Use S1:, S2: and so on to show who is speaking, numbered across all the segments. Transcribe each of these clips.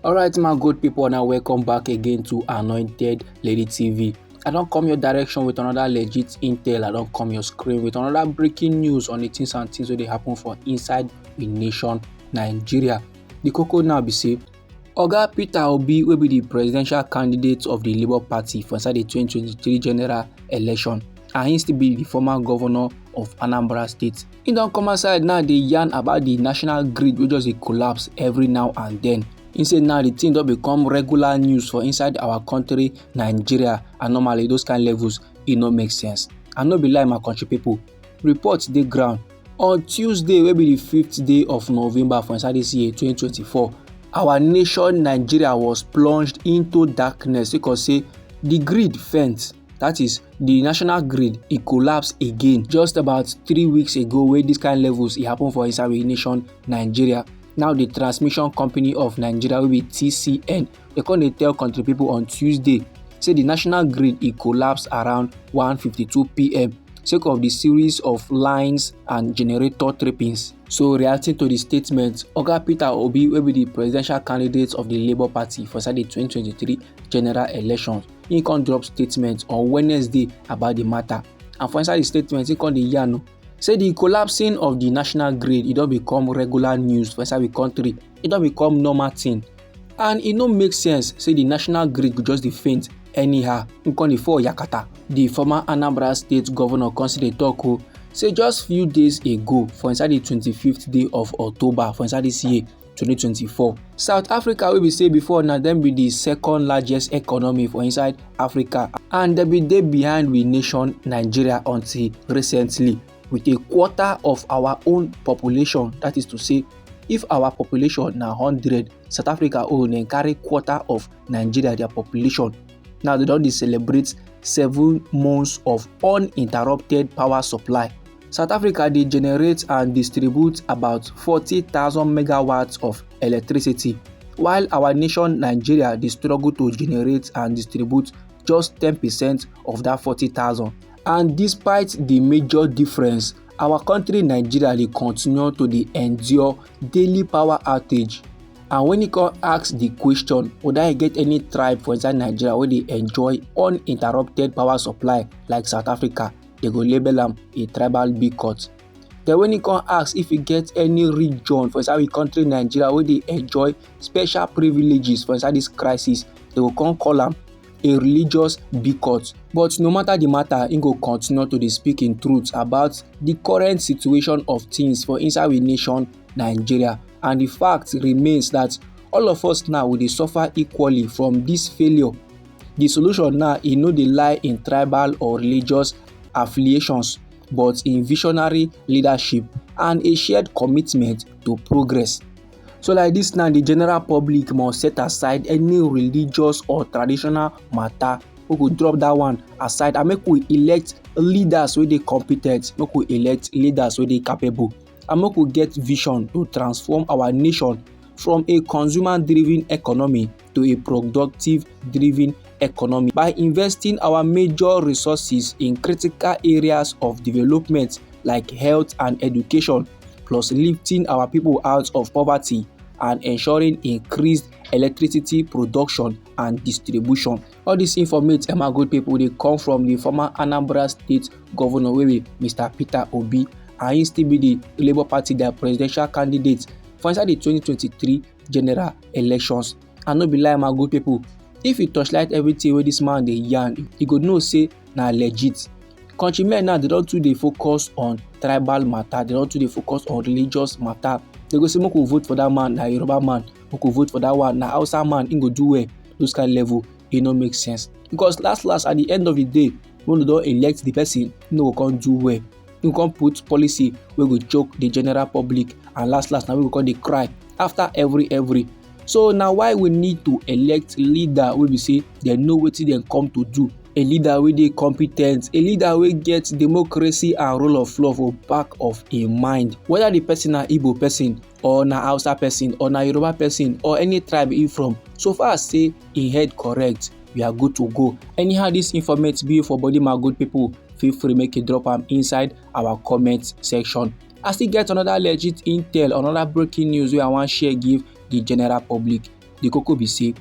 S1: Alright my good people, now welcome back again to Anointed Lady TV. I don't come your direction with another legit intel. I don't come your screen with another breaking news on the things and things wey dey happen for inside the nation Nigeria. The koko now be say Oga Peter Obi will be the presidential candidate of the Labour Party for inside the 2023 general election, and he still be the former governor of Anambra State. He don't come outside now dey yarn about the national grid wey just dey collapse every now and then. He say now the thing don become regular news for inside our country Nigeria, and normally those kind levels e no make sense. And no be lie my country people, reports dey ground. On Tuesday wey be the 5th day of November for inside this year 2024, our nation Nigeria was plunged into darkness because say the grid faint, that is the national grid, e collapse again just about 3 weeks ago wey this kind levels e happen for inside the nation Nigeria. Now the transmission company of Nigeria wey be TCN, they come dey tell country people on Tuesday say the national grid e collapse around 1:52 p.m. sake of the series of lines and generator trippings. So reacting to the statement, Oga Peter Obi wey be the presidential candidate of the Labour Party for inside the 2023 general elections, he come drop statement on Wednesday about the matter. And for inside the statement, he come dey yarn say the collapsing of the national grid e don become regular news for inside the country. E don become normal thing, and e no make sense say the national grid go just dey faint anyhow. E come dey fall yakata. The former Anambra State governor come still dey talk say just few days ago for inside the 25th day of October for inside this year 2024, South Africa wey be say before na dem be the second largest economy for inside Africa, and dem be dey behind we nation Nigeria until recently with a quarter of our own population. That is to say, if our population na 100, South Africa own dem carry quarter of Nigeria their population. Now they don dey celebrate 7 months of uninterrupted power supply. South Africa dey generate and distribute about 40,000 megawatts of electricity, while our nation Nigeria dey struggle to generate and distribute just 10% of that 40,000. And despite the major difference, our country Nigeria dey continue to dey endure daily power outage. And when you come ask the question whether you get any tribe for inside Nigeria wey dey enjoy uninterrupted power supply like South Africa, they go label am a tribal bigot. Then when you come ask if you get any region for inside the country Nigeria wey dey enjoy special privileges for inside this crisis, they go come call am a religious bigot. But no matter the matter, he go continue to dey speak in truth about the current situation of things for inside the nation Nigeria. And the fact remains that all of us now will dey suffer equally from this failure. The solution now e no dey lie in tribal or religious affiliations, but in visionary leadership and a shared commitment to progress. So like this now, the general public must set aside any religious or traditional matter. We could drop that one aside and make we elect leaders wey dey competent, make we elect leaders wey dey capable, and make we get vision to transform our nation from a consumer-driven economy to a productive-driven economy by investing our major resources in critical areas of development like health and education, plus lifting our people out of poverty and ensuring increased electricity production and distribution. All this information, my good people, they come from the former Anambra State governor wey be Mr. Peter Obi, and he still be the Labour Party their presidential candidate for inside the 2023 general elections. And no be lie my good people, if you touchlight everything wey this man dey yarn, you go know say na legit. Countrymen now they don't too dey focus on tribal matter, they don't too dey focus on religious matter. They go say make we vote for that man, na Yoruba man. Make we vote for that one, na Hausa man, he go do well. Those kind of level, e no make sense. Because last at the end of the day, when we don elect the person, he no go come do well. He go come put policy wey go choke the general public, and last now we go come dey cry after every. So now why we need to elect leader wey be say they know wetin dem come to do, a leader wey dey competent, a leader wey get democracy and rule of law for back of a mind. Whether the person na Igbo person or na Hausa person or na Yoruba person or any tribe he from, so far as say he head correct, we are good to go. Anyhow this informate be for body my good people, feel free make you drop am inside our comment section. I still get another legit intel, another breaking news wey I wan share give the general public. the koko be say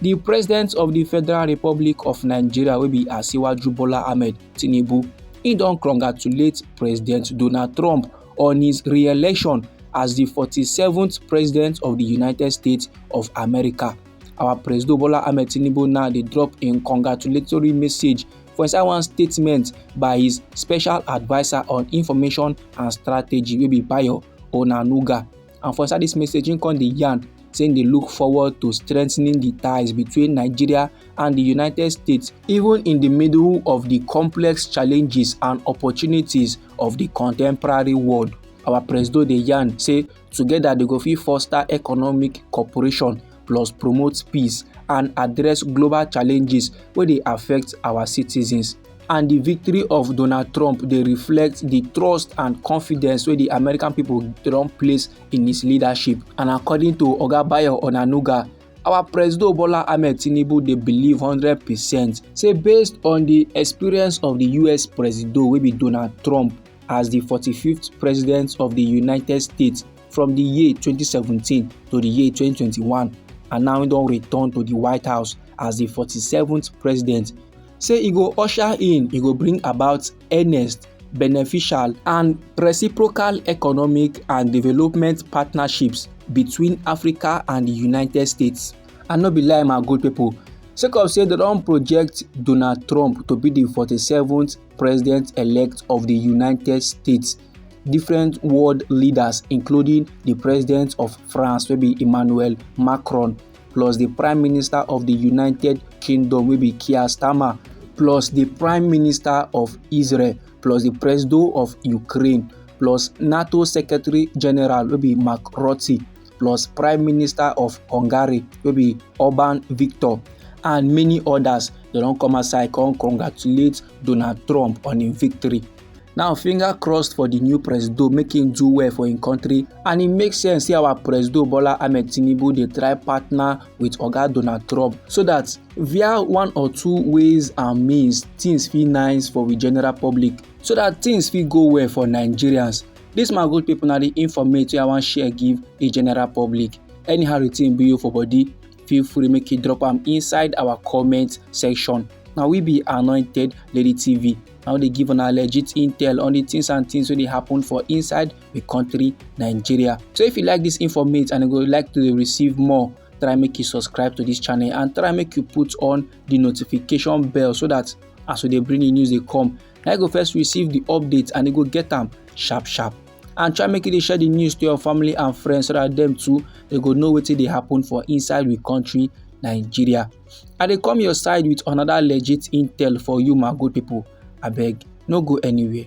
S1: the president of the Federal Republic of Nigeria wey be Asiwaju Bola Ahmed Tinubu, he don congratulate President Donald Trump on his re-election as the 47th president of the United States of America. Our President Bola Ahmed Tinubu now dey drop im congratulatory message for inside one statement by his special adviser on information and strategy wey be Bayo Onanuga. And for inside dis message, im come dey yarn saying they look forward to strengthening the ties between Nigeria and the United States, even in the middle of the complex challenges and opportunities of the contemporary world. Our president dey yarn say together they go fit foster economic cooperation plus promote peace and address global challenges wey dey affect our citizens. And the victory of Donald Trump dey reflect the trust and confidence wey the American people don place in his leadership. And according to Oga Bayo Onanuga, our President Bola Ahmed Tinubu dey believe 100% say based on the experience of the US President wey be Donald Trump as the 45th President of the United States from the year 2017 to the year 2021, and now he don return to the White House as the 47th President, say e go usher in, e go bring about earnest, beneficial and reciprocal economic and development partnerships between Africa and the United States. And no be lie, my good people, sake of say they don project Donald Trump to be the 47th president-elect of the United States. Different world leaders, including the president of France wey be Emmanuel Macron, plus the prime minister of the United Kingdom wey be Keir Starmer, plus the prime minister of Israel, plus the president of Ukraine, plus NATO secretary general wey be Mark Rutte, plus prime minister of Hungary wey be Orban Victor, and many others. They don come outside come congratulate Donald Trump on him victory. Now, finger crossed for the new president, make him do well for him country. And it makes sense say our President Bola Ahmed Tinubu dey try partner with Oga Donald Trump so that via one or two ways and means things fit nice for the general public, so that things fit go well for Nigerians. This my good people na the information I wan share give the general public. Anyhow the thing be you for body, feel free make you drop am inside our comment section. Now we be Anointed Lady TV. Now they give una legit intel on the things and things wey dey happen for inside the country Nigeria. So if you like this information and you would like to receive more, try make you subscribe to this channel and try make you put on the notification bell so that as we dey bring the news they come, now you go first receive the updates and you go get them sharp. And try make you share the news to your family and friends so that them too they go know wetin dey happen for inside the country Nigeria. And they come your side with another legit intel for you, my good people. Abeg, no go anywhere.